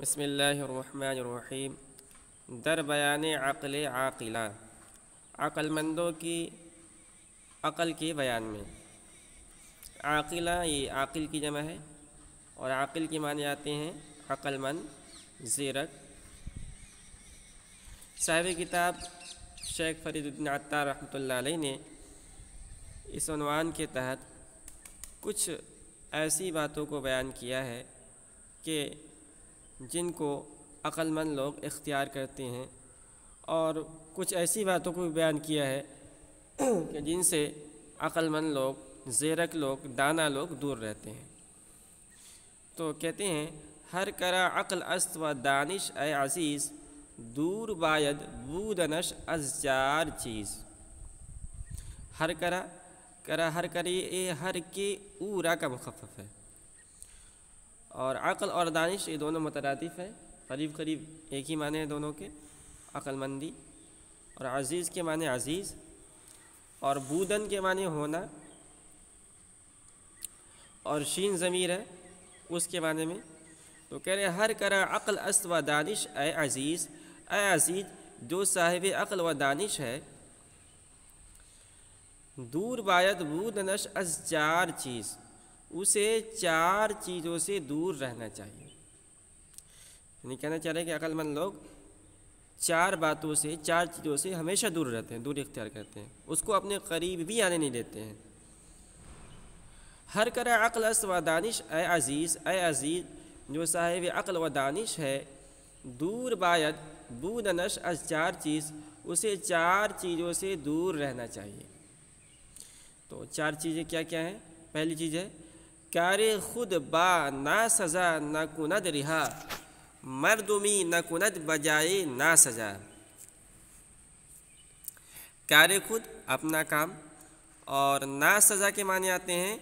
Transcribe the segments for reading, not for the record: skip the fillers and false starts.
بسم اللہ الرحمن الرحیم۔ در بیان عقل عاقلہ، عقل مندوں کی عقل کے بیان میں۔ عاقلہ یہ عاقل کی جمع ہے، اور عاقل کے معنی آتے ہیں عقل مند، زیرک۔ صاحب کتاب شیخ فرید الدین عطار رحمۃ اللہ علیہ نے اس عنوان کے تحت کچھ ایسی باتوں کو بیان کیا ہے کہ جن کو عقل مند لوگ اختیار کرتے ہیں، اور کچھ ایسی باتوں کو بھی بیان کیا ہے کہ جن سے عقل مند لوگ، زیرک لوگ، دانا لوگ دور رہتے ہیں۔ تو کہتے ہیں ہر کرا عقل است و دانش اے عزیز، دور باید بودنش از جار چیز۔ ہر کرا ہر کری ہر کے اورا کا مخفف ہے، اور عقل اور دانش یہ دونوں مترادف ہیں، قریب قریب ایک ہی معنی ہیں دونوں کے، عقل مندی۔ اور عزیز کے معنی عزیز، اور بودن کے معنی ہونا، اور شین ضمیر ہے اس کے معنی میں۔ تو کہہ رہے ہر کرا عقل است و دانش اے عزیز، اے عزیز جو صاحب عقل و دانش ہے، دور باید بودنش از چار چیز، اسے چار چیزوں سے دور رہنا چاہیے۔ یعنی کہنا چاہ رہے ہیں کہ عقل مند لوگ چار باتوں سے، چار چیزوں سے ہمیشہ دور رہتے ہیں، دور اختیار کرتے ہیں، اس کو اپنے قریب بھی آنے نہیں دیتے ہیں۔ ہر کرا عقل است و دانش اے عزیز، اے عزیز جو صاحب عقل و دانش ہے، دور باید بودنش از چار چیز، اسے چار چیزوں سے دور رہنا چاہیے۔ تو چار چیزیں کیا کیا ہیں؟ پہلی چیز ہے کار خود با نا سزا نہ کند رہا، مردمی نہ کند بجائے نا سزا۔ کار خود اپنا کام، اور نا سزا کے معنی آتے ہیں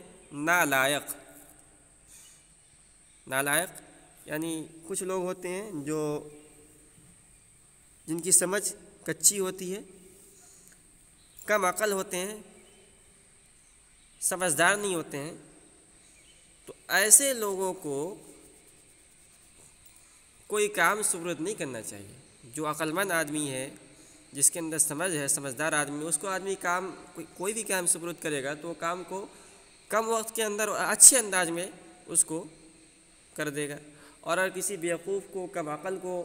نالائق۔ نالائق یعنی کچھ لوگ ہوتے ہیں جن کی سمجھ کچی ہوتی ہے، کم عقل ہوتے ہیں، سمجھدار نہیں ہوتے ہیں، تو ایسے لوگوں کو کوئی کام سپرد نہیں کرنا چاہیے۔ جو عقل مند آدمی ہے، جس کے اندر سمجھ ہے، سمجھدار آدمی، اس کو آدمی کوئی بھی کام سپرد کرے گا تو وہ کام کو کم وقت کے اندر اور اچھے انداز میں اس کو کر دے گا۔ اور اگر کسی بیوقوف کو، کم عقل کو،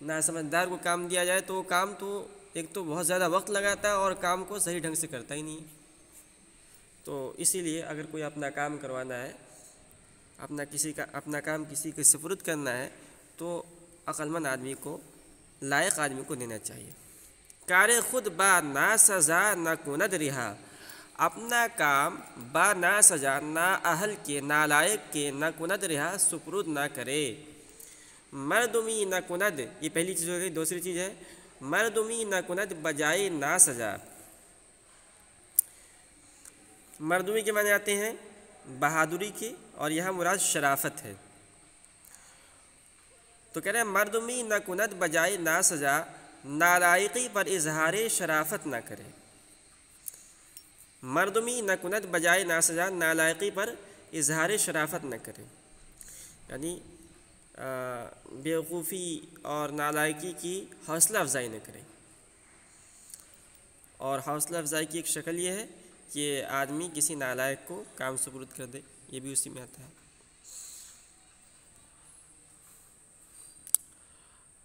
ناسمجھدار کو کام دیا جائے تو وہ کام تو ایک تو بہت زیادہ وقت لگاتا ہے، اور کام کو صحیح ڈھنگ سے کرتا ہی نہیں ہے۔ تو اسی لیے اگر کوئی اپنا کام کروانا ہے، اپنا کام کسی کے سپرد کرنا ہے، تو عقل مند آدمی کو، لائق آدمی کو دینا چاہیے۔ کار خود با نا سزا نہ کند رہا، اپنا کام با نا سزا، نا اہل کے، نالائق کے، نہ کند رہا، سپرد نہ کرے۔ مردمی نہ کند، یہ پہلی چیز ہو گئی۔ دوسری چیز ہے مردمی نہ کند بجائے نا سزا۔ مردمی کے معنی آتے ہیں بہادری کے، اور یہاں مراد شرافت ہے۔ تو کہہ رہے ہیں مردمی نہ کند بجائے نا سزا، نالائقی پر اظہار شرافت نہ کرے۔ مردمی نہ کند بجائے نا سزا، نالائقی پر اظہار شرافت نہ کرے، یعنی بیوقوفی اور نالائقی کی حوصلہ افزائی نہ کرے۔ اور حوصلہ افزائی کی ایک شکل یہ ہے کہ آدمی کسی نالائق کو کام سپرد کر دے، یہ بھی اسی میں آتا ہے۔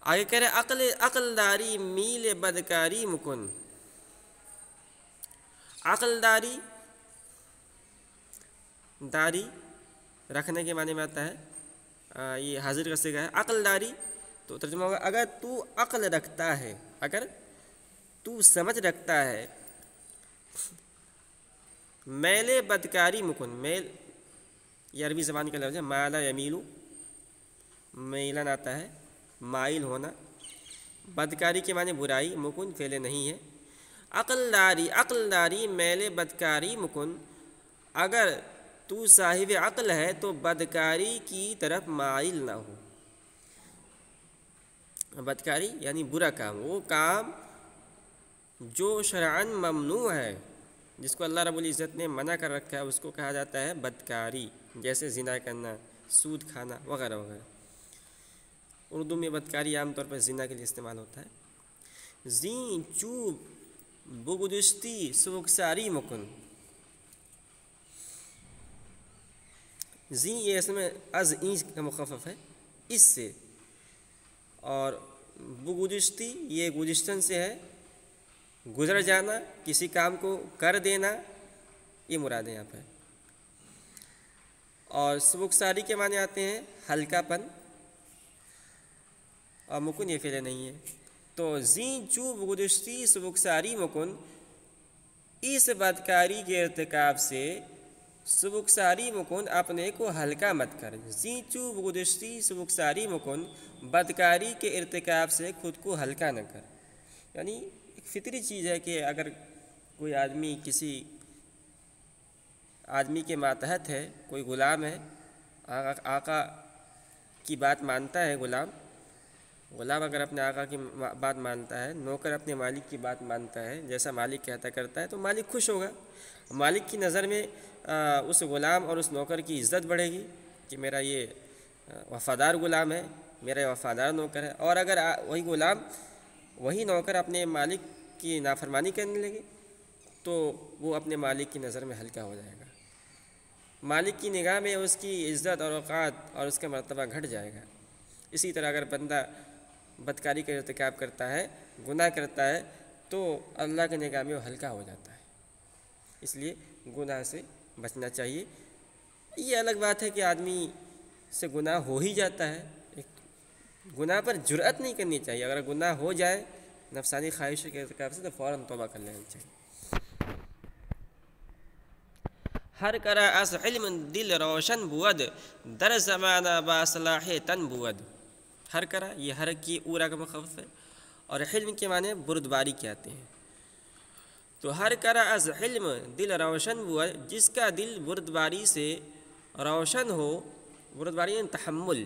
آگے کہہ رہے عقل داری میل بدکاری مکن۔ عقل داری رکھنے کے معنی میں آتا ہے، یہ حاضر کا صیغہ ہے۔ عقل داری تو ترجمہ ہوگا اگر تو عقل رکھتا ہے، اگر تو سمجھ رکھتا ہے، میل بدکاری مکن۔ میل یہ عربی زبان کا لفظ ہے، مالا یمیلو، میلن آتا ہے مائل ہونا۔ بدکاری کے معنی برائی، مکن فعل نہیں ہے۔ عقل داری میل بدکاری مکن، اگر تو صاحب عقل ہے تو بدکاری کی طرف مائل نہ ہو۔ بدکاری یعنی برا کام، وہ کام جو شرعاً ممنوع ہے، جس کو اللہ رب العزت نے منع کر رکھا ہے، اس کو کہا جاتا ہے بدکاری، جیسے زنا کرنا، سود کھانا وغیرہ وغیرہ۔ اردو میں بدکاری عام طور پر زنا کے لیے استعمال ہوتا ہے۔ زیں چوب بگدشتی سبکساری مکن، زیں یہ اس میں از اینچ کا مخفف ہے، اس سے، اور بگدشتی یہ گزشتن سے ہے، گزر جانا، کسی کام کو کر دینا، یہ مراد ہے یہاں پہ۔ اور سبکساری کے معنی آتے ہیں ہلکا پن، اور مکن یہ فعل نہیں ہے۔ تو زیں چو بگدشتی سبکساری مکن، اس بدکاری کے ارتکاب سے سبکساری مکن، اپنے کو ہلکا مت کر۔ زیں چو بگدشتی سبکساری مکن، بدکاری کے ارتکاب سے خود کو ہلکا نہ کر۔ یعنی ایک فطری چیز ہے کہ اگر کوئی آدمی کسی آدمی کے ماتحت ہے، کوئی غلام ہے، آقا کی بات مانتا ہے، غلام اگر اپنے آقا کی بات مانتا ہے، نوکر اپنے مالک کی بات مانتا ہے، جیسا مالک کہتا کرتا ہے، تو مالک خوش ہوگا۔ مالک کی نظر میں اس غلام اور اس نوکر کی عزت بڑھے گی کہ میرا یہ وفادار غلام ہے، میرا یہ وفادار نوکر ہے۔ اور اگر وہی غلام، وہی نوکر اپنے مالک کی نافرمانی کرنے لگے تو وہ اپنے مالک کی نظر میں ہلکا ہو جائے گا، مالک کی نگاہ میں اس کی عزت اور اوقات اور اس کا مرتبہ گھٹ جائے گا۔ اسی طرح اگر بندہ بدکاری کا ارتکاب کرتا ہے، گناہ کرتا ہے، تو اللہ کی نگاہ میں وہ ہلکا ہو جاتا ہے۔ اس لیے گناہ سے بچنا چاہیے۔ یہ الگ بات ہے کہ آدمی سے گناہ ہو ہی جاتا ہے، گناہ پر جرأت نہیں کرنی چاہیے۔ اگر گناہ ہو جائے نفسانی خواہش کے ارتکاب سے تو فوراً توبہ کر لینا چاہیے۔ ہر کرا از علم دل روشن بود، در زمانہ باصلاح تن بود۔ ہر کرا، یہ ہر کی اورا کا مخفف ہے، اور حلم کے معنی بردباری کے آتے ہیں۔ تو ہر کرا از علم دل روشن بود، جس کا دل بردباری سے روشن ہو، بردباری یعنی تحمل۔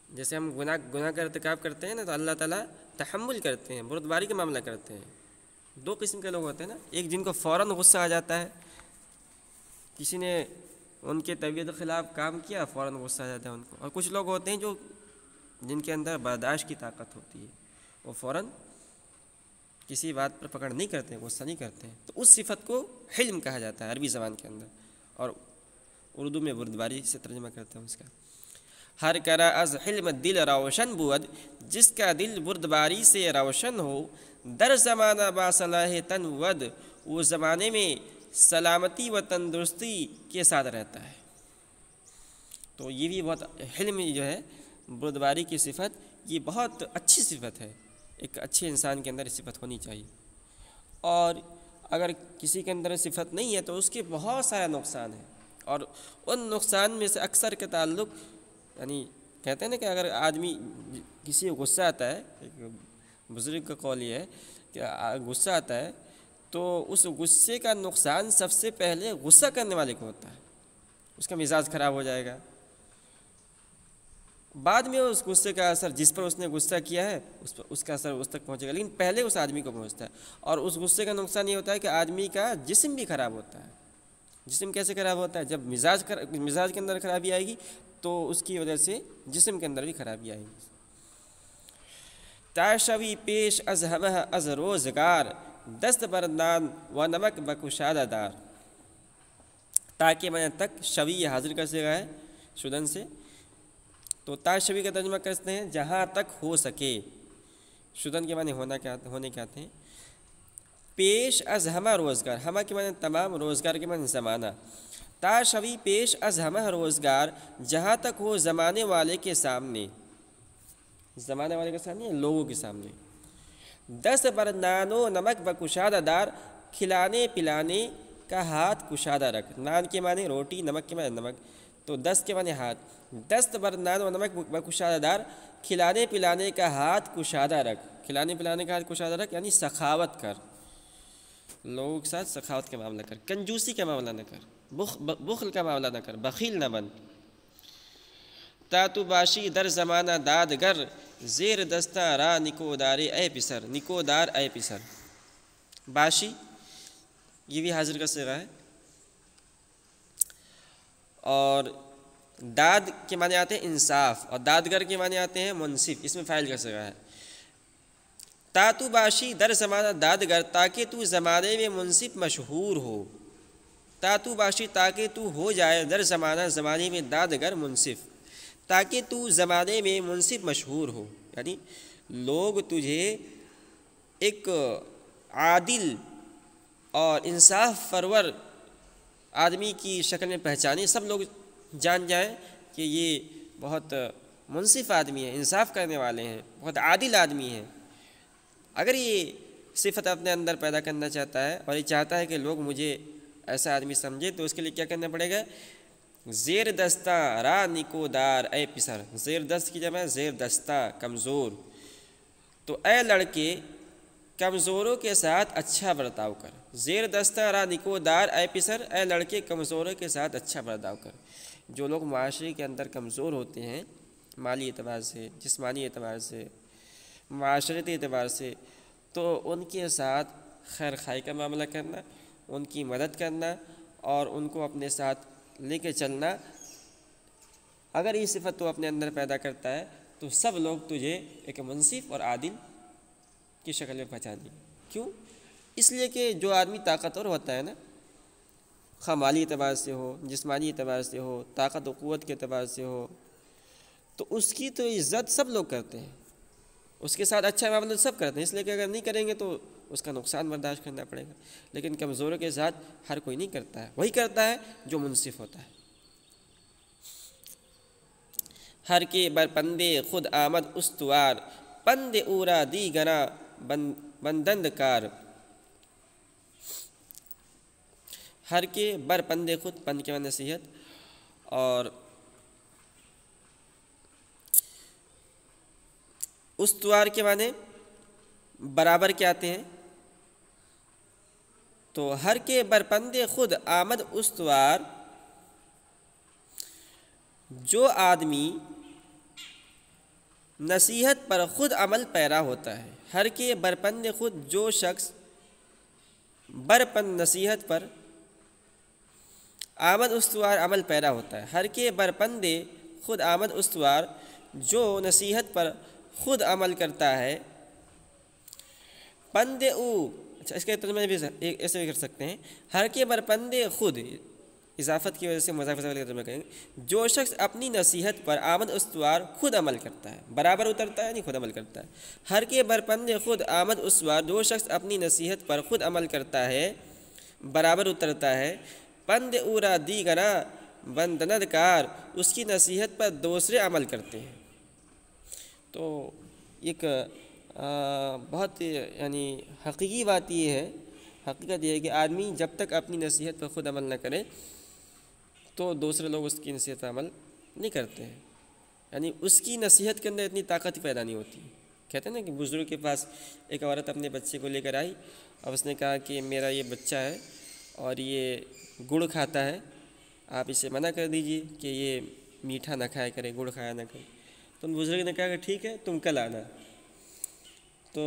جیسے ہم گناہ کا ارتکاب کرتے ہیں نا، تو اللہ تعالیٰ تحمل کرتے ہیں، بردباری کا معاملہ کرتے ہیں۔ دو قسم کے لوگ ہوتے ہیں نا، ایک جن کو فوراً غصہ آ جاتا ہے، کسی نے ان کے طبیعت کے خلاف کام کیا، فوراً غصہ آ جاتا ہے ان کو۔ اور کچھ لوگ ہوتے ہیں جن کے اندر برداشت کی طاقت ہوتی ہے، وہ فوراً کسی بات پر پکڑ نہیں کرتے ہیں، غصہ نہیں کرتے ہیں۔ تو اس صفت کو حلم کہا جاتا ہے عربی زبان کے اندر، اور اردو میں بردباری سے ترجمہ کرتے ہیں اس کا۔ ہر کرا از حلم دل روشن بود، جس کا دل بردباری سے روشن ہو، در زمانہ باصلاح تن بود، وہ زمانے میں سلامتی و تندرستی کے ساتھ رہتا ہے۔ تو یہ بھی بہت، حلم جو ہے بردباری کی صفت، یہ بہت اچھی صفت ہے، ایک اچھے انسان کے اندر یہ صفت ہونی چاہیے۔ اور اگر کسی کے اندر صفت نہیں ہے تو اس کے بہت سارے نقصان ہیں، اور ان نقصان میں سے اکثر کے تعلق، یعنی کہتے ہیں نا کہ اگر آدمی کسی کو غصہ آتا ہے، ایک بزرگ کا قول یہ ہے کہ غصہ آتا ہے تو اس غصے کا نقصان سب سے پہلے غصہ کرنے والے کو ہوتا ہے، اس کا مزاج خراب ہو جائے گا، بعد میں اس غصے کا اثر جس پر اس نے غصہ کیا ہے اس کا اثر اس تک پہنچے گا، لیکن پہلے اس آدمی کو پہنچتا ہے۔ اور اس غصے کا نقصان یہ ہوتا ہے کہ آدمی کا جسم بھی خراب ہوتا ہے۔ جسم کیسے خراب ہوتا ہے؟ جب مزاج کے اندر خرابی آئے گی تو اس کی وجہ سے جسم کے اندر بھی خرابی آئے گی۔ تا شوی پیش از ہمہ از روزگار، دست بر نان و نمک بکشادہ دار۔ تاکہ میں تک، شوی یہ حاضر کا صیغہ ہے شدن سے، تو تا شوی کا ترجمہ کرتے ہیں جہاں تک ہو سکے۔ شدن کے معنی ہونے کے آتے ہیں۔ پیش از ہمہ روزگار، ہمہ کے معنی تمام، روزگار کے معنی زمانہ۔ تا شوی پیش از ہمہ روزگار، جہاں تک ہو زمانے والے کے سامنے، زمانے والے کے سامنے، لوگوں کے سامنے۔ دست بر نان و نمک بکشادہ دار، کھلانے پلانے کا ہاتھ کشادہ رکھ۔ نان کے معنی روٹی، نمک کے معنی نمک، تو دست کے معنی ہاتھ۔ دست بر نان و نمک بکشادہ دار، کھلانے پلانے کا ہاتھ کشادہ رکھ۔ کھلانے پلانے کا ہاتھ کشادہ رکھ یعنی سخاوت کر، لوگوں کے ساتھ سخاوت کا معاملہ کر، کنجوسی کا معاملہ نہ کر، بخل کا معاملہ نہ کر، بخیل نہ بن۔ تا تو باشی در زمانہ دادگر، زیر دستہ را نکودار اے پسر، نکودار اے پسر۔ باشی یہ بھی حاضر کا صیغہ ہے، اور داد کے معنی آتے ہیں انصاف، اور دادگر کے معنی آتے ہیں منصف، اس میں فاعل کا صیغہ ہے۔ تا تو باشی در زمانہ دادگر تاکہ تو زمانے میں منصف مشہور ہو، تا تو باشی تاکہ تو ہو جائے در زمانہ زمانے میں دادگر منصف، تاکہ تو زمانے میں منصف مشہور ہو، یعنی لوگ تجھے ایک عادل اور انصاف پرور آدمی کی شکل میں پہچانے، سب لوگ جان جائیں کہ یہ بہت منصف آدمی ہے، انصاف کرنے والے ہیں، بہت عادل آدمی ہیں۔ اگر یہ صفت اپنے اندر پیدا کرنا چاہتا ہے اور یہ چاہتا ہے کہ لوگ مجھے ایسا آدمی سمجھے، تو اس کے لیے کیا کرنا پڑے گا؟ زیر دستہ را نکودار اے پسر، زیر دست کی جمع ہے زیر دستہ کمزور، تو اے لڑکے کمزوروں کے ساتھ اچھا برتاؤ کر، زیر دستہ را نکودار اے پسر، اے لڑکے کمزوروں کے ساتھ اچھا برتاؤ کر۔ جو لوگ معاشرے کے اندر کمزور ہوتے ہیں، مالی اعتبار سے، جسمانی اعتبار سے، معاشرتی اعتبار سے، تو ان کے ساتھ خیر خواہی کا معاملہ کرنا، ان کی مدد کرنا اور ان کو اپنے ساتھ لے کے چلنا، اگر یہ صفت تو اپنے اندر پیدا کرتا ہے تو سب لوگ تجھے ایک منصف اور عادل کی شکل میں پہچانیں۔ کیوں؟ اس لیے کہ جو آدمی طاقتور ہوتا ہے نا، خواہ مالی اعتبار سے ہو، جسمانی اعتبار سے ہو، طاقت و قوت کے اعتبار سے ہو، تو اس کی تو عزت سب لوگ کرتے ہیں، اس کے ساتھ اچھا معاملہ سب کرتے ہیں، اس لیے کہ اگر نہیں کریں گے تو اس کا نقصان برداشت کرنا پڑے گا۔ لیکن کمزوروں کے ساتھ ہر کوئی نہیں کرتا ہے، وہی کرتا ہے جو منصف ہوتا ہے۔ ہر کے بر پندے خود آمد استوار، پند اورا دی گنا بندند کار۔ ہر کے بر پندے خود، پند کے معنی نصیحت، اور استوار کے معنی برابر کے آتے ہیں۔ تو ہر کے برپندے خود آمد استوار، جو آدمی نصیحت پر خود عمل پیرا ہوتا ہے، ہر کے برپند خود، جو شخص برپند نصیحت پر آمد استوار عمل پیرا ہوتا ہے، ہر کے برپند خود آمد استوار، جو نصیحت پر خود عمل کرتا ہے، پند او، اچھا اس کے ترجمہ بھی ایسے بھی کر سکتے ہیں، ہر کے برپند خود، اضافت کی وجہ سے مضاف کا ترجمہ کریں گے، جو شخص اپنی نصیحت پر آمد استوار خود عمل کرتا ہے، برابر اترتا ہے نہیں، خود عمل کرتا ہے۔ ہر کے برپند خود آمد استوار، جو شخص اپنی نصیحت پر خود عمل کرتا ہے، برابر اترتا ہے، پند اورا دیگرا بندند کار، اس کی نصیحت پر دوسرے عمل کرتے ہیں۔ تو ایک بہت یعنی حقیقی بات یہ ہے، حقیقت یہ ہے کہ آدمی جب تک اپنی نصیحت پر خود عمل نہ کرے تو دوسرے لوگ اس کی نصیحت پر عمل نہیں کرتے ہیں، یعنی اس کی نصیحت کے اندر اتنی طاقت پیدا نہیں ہوتی۔ کہتے ہیں نا کہ بزرگ کے پاس ایک عورت اپنے بچے کو لے کر آئی اور اس نے کہا کہ میرا یہ بچہ ہے اور یہ گڑ کھاتا ہے، آپ اسے منع کر دیجئے کہ یہ میٹھا نہ کھایا کرے، گڑ کھایا نہ کرے۔ تو ان بزرگ نے کہا کہ ٹھیک ہے، تم کل آنا۔ تو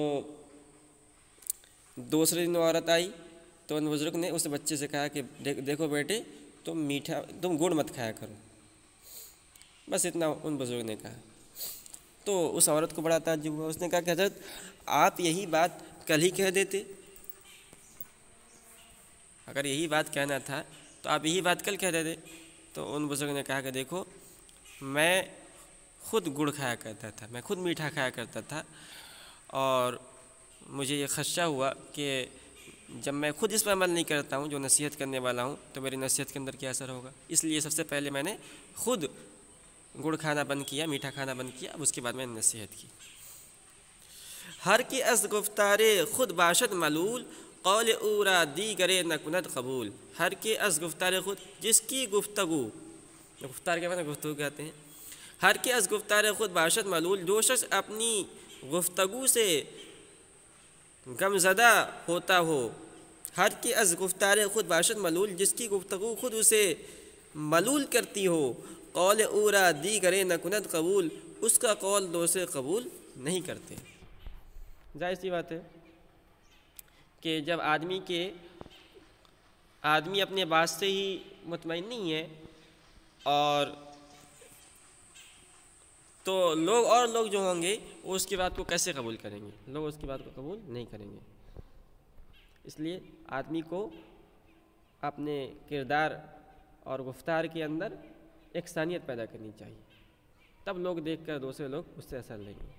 دوسرے دن عورت آئی تو ان بزرگ نے اس بچے سے کہا کہ دیکھو بیٹے، تم گڑ مت کھایا کرو، بس اتنا ان بزرگ نے کہا۔ تو اس عورت کو بڑا تعجب ہوا، اس نے کہا کہ حضرت آپ یہی بات کل ہی کہہ دیتے، اگر یہی بات کہنا تھا تو آپ یہی بات کل کہہ دیتے۔ تو ان بزرگ نے کہا کہ دیکھو میں خود گڑ کھایا کرتا تھا، میں خود میٹھا کھایا کرتا تھا، اور مجھے یہ خدشہ ہوا کہ جب میں خود اس پر عمل نہیں کرتا ہوں جو نصیحت کرنے والا ہوں تو میری نصیحت کے اندر کیا اثر ہوگا، اس لیے سب سے پہلے میں نے خود گڑ کھانا بند کیا، میٹھا کھانا بند کیا، اب اس کے بعد میں نے نصیحت کی۔ ہر کی از گفتار خود باشد ملول، قول اورا دیگرے نہ کند قبول۔ ہر کے از گفتار خود، جس کی گفتگو، گفتار کے معنی گفتگو کہتے ہیں، ہر کے از گفتار خود باشد ملول، جو شخص اپنی گفتگو سے غمزدہ ہوتا ہو، ہر کے از گفتار خود باشد ملول، جس کی گفتگو خود اسے ملول کرتی ہو، قول اورا دیگرے نہ کند قبول، اس کا قول دوسرے قبول نہیں کرتے۔ ظاہر سی بات ہے کہ جب آدمی اپنے بات سے ہی مطمئن نہیں ہے اور تو لوگ جو ہوں گے وہ اس کی بات کو کیسے قبول کریں گے؟ لوگ اس کی بات کو قبول نہیں کریں گے۔ اس لیے آدمی کو اپنے کردار اور گفتار کے اندر یکسانیت پیدا کرنی چاہیے، تب لوگ دیکھ کر دوسرے لوگ اس سے اثر لیں گے۔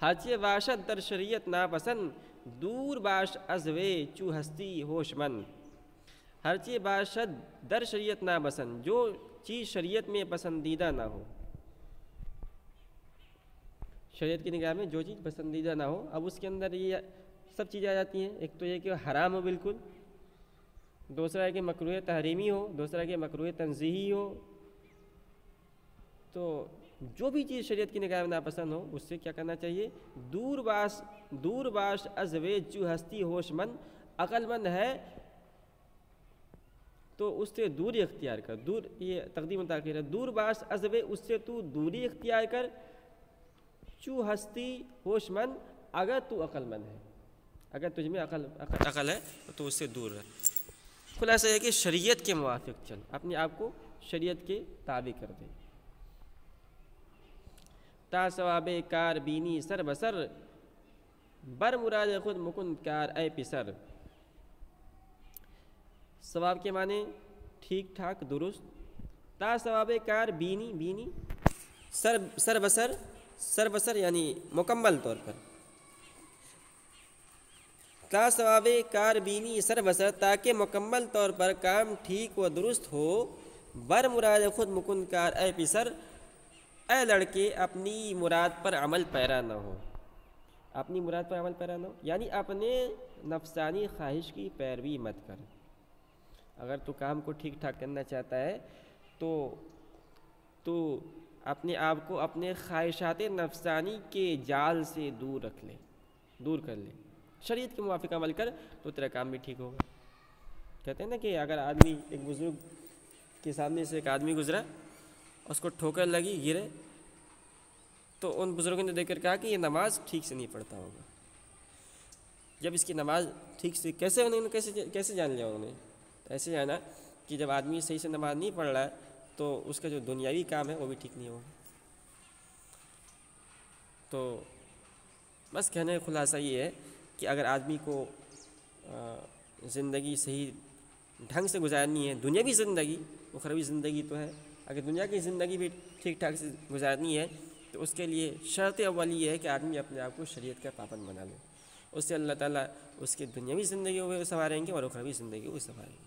ہرچہ باشد در شریعت ناپسند دور باش از وے چو ہستی ہوش مند۔ ہرچہ باشد در شریعت ناپسند، جو چیز شریعت میں پسندیدہ نہ ہو، شریعت کی نگاہ میں جو چیز پسندیدہ نہ ہو، اب اس کے اندر یہ سب چیزیں آ جاتی ہیں۔ ایک تو یہ کہ حرام ہو بالکل، دوسرا ہے کہ مکروہ تحریمی ہو، دوسرا ہے کہ مکروہ تنزیہی ہو۔ تو جو بھی چیز شریعت کی نگاہ میں ناپسند ہو اس سے کیا کرنا چاہیے؟ دور باش از وے چو ہستی ہوش مند، عقل مند ہے تو اس سے دوری اختیار کر۔ دور، یہ تقدیم و تاخیر ہے۔ دور باش از وے، اس سے تو دوری اختیار کر، چو ہستی ہوش مند، اگر تو عقل مند ہے، اگر تجھ میں عقل ہے تو اس سے دور رہ۔ خلاصہ یہ کہ شریعت کے موافق چل، اپنے آپ کو شریعت کے تابع کر دے۔ تا ثواب کار بینی سر بسر، بر مراد خود مکند کار اے پسر۔ ثواب کے معنی ٹھیک ٹھاک، درست۔ تا ثواب کار بینی سر بسر یعنی مکمل طور پر۔ تا ثواب کار بینی سر بسر، تاکہ مکمل طور پر کام ٹھیک و درست ہو۔ بر مراد خود مکند کار اے پسر، اے لڑکے اپنی مراد پر عمل پیرا نہ ہو۔ اپنی مراد پر عمل پیرا نہ ہو یعنی اپنے نفسانی خواہش کی پیروی مت کر۔ اگر تو کام کو ٹھیک ٹھاک کرنا چاہتا ہے تو اپنے آپ کو اپنے خواہشات نفسانی کے جال سے دور کر لے، شریعت کے موافق عمل کر تو تیرا کام بھی ٹھیک ہوگا۔ کہتے ہیں نا کہ اگر آدمی، ایک بزرگ کے سامنے سے ایک آدمی گزرا، اس کو ٹھوکر لگی، گرے، تو ان بزرگوں نے دیکھ کر کہا کہ یہ نماز ٹھیک سے نہیں پڑھتا ہوگا۔ جب اس کی نماز ٹھیک سے کیسے جان لیا انہوں نے؟ ایسے جانا کہ جب آدمی صحیح سے نماز نہیں پڑھ رہا ہے تو اس کا جو دنیاوی کام ہے وہ بھی ٹھیک نہیں ہوگا۔ تو بس کہنے کا خلاصہ یہ ہے کہ اگر آدمی کو زندگی صحیح ڈھنگ سے گزارنی ہے، دنیاوی زندگی، اخروی زندگی تو ہے، اگر دنیا کی زندگی بھی ٹھیک ٹھاک سے گزارنی ہے تو اس کے لیے شرط اول یہ ہے کہ آدمی اپنے آپ کو شریعت کا پابند بنا لے۔ اس سے اللہ تعالیٰ اس کی دنیاوی زندگی کو سنواریں گے اور اخروی زندگی کو سنواریں گے۔